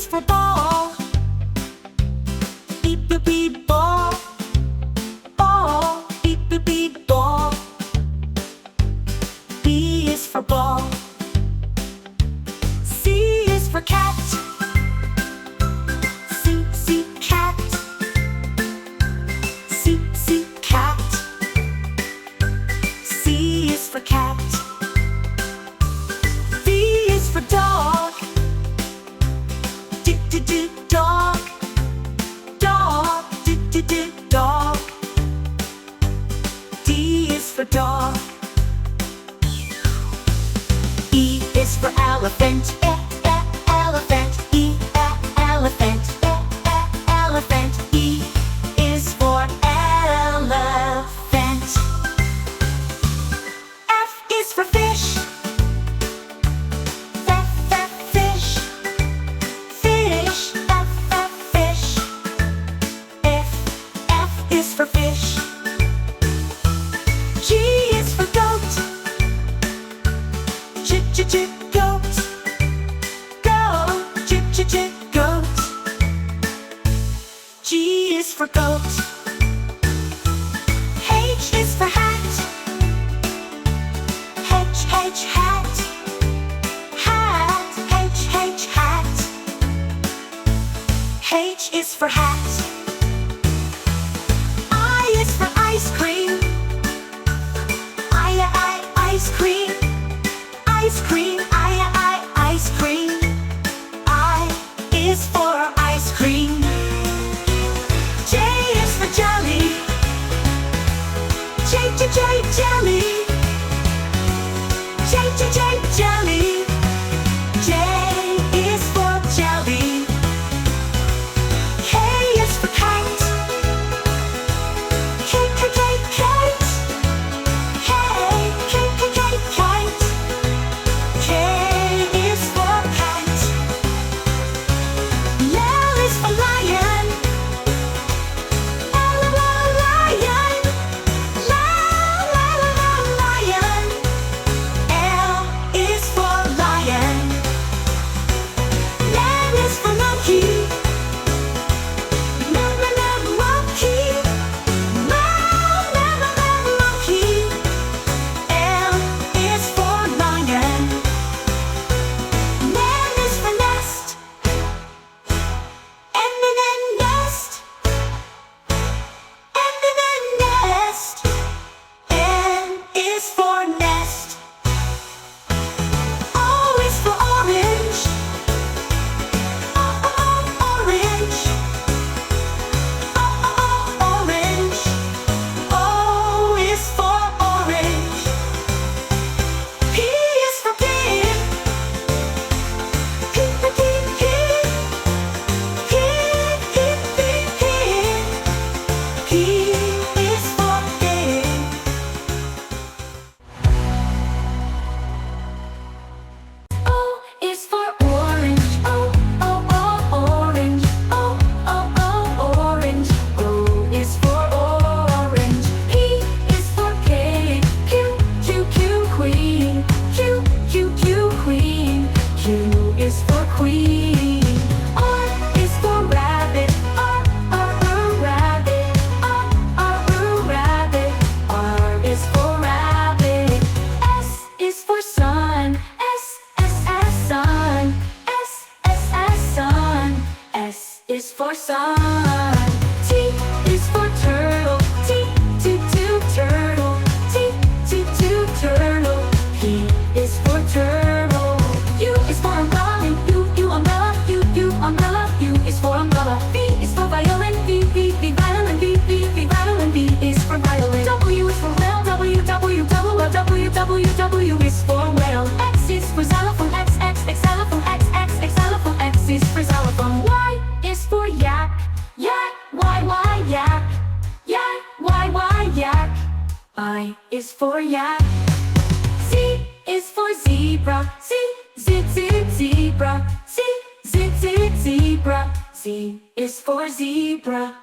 is for ball. Beep beep beep ball. Ball. Beep beep beep ball. B is for ball. C is for cat. C, C, cat. C, C, cat. C is for cat. D is for dog. D, D, D, dog. Dog. D, D, D, dog. D is for dog. E is for elephant. Elephant. E, elephant. Elephant. E is for elephant. F is for fish. Fish. Fish. Fish. F is for fish. G is for goat. Goat. Goat. G is for goat. H is for hat. Hat. Hat. H is for hat. I is for ice cream. Ice cream. Ice cream. Ice cream. I is for ice cream. J is for jelly. Jelly. Jelly. J is for jelly. K is for kite. Kite. Kite. K is for cat. L is for lion. Lion. Lion. L is for lion. M is for monkey. Monkey. Monkey. L is for lion. N is for nest. Nest. Nest. N is for nest. O is for orange. Orange. Orange. O is for orange. P is for pig. Pig. P is for pig. O is for orange. Orange. Orange. O is for orange. P is for cake. Q, queen. Q, queen. Q is for queen. R is for rabbit. Rabbit. Rabbit. R is for rabbit. S is for sun. Sun. Sun. S is for sun. T is for turtle. T, turtle. T, turtle. P is for turtle. U is for umbrella. U, umbrella. U, umbrella. U is for umbrella. V is for violin. V, violin. V, violin. V is for violin. W is for whale. W is for whale. X is for xylophone. X, xylophone. X, xylophone. X is for xylophone. Y is for yak. Yak. Y, yak. Yak. Y, yak. I is for yak. Z is for zebra. Z, zebra. Z, zebra. Z is for zebra.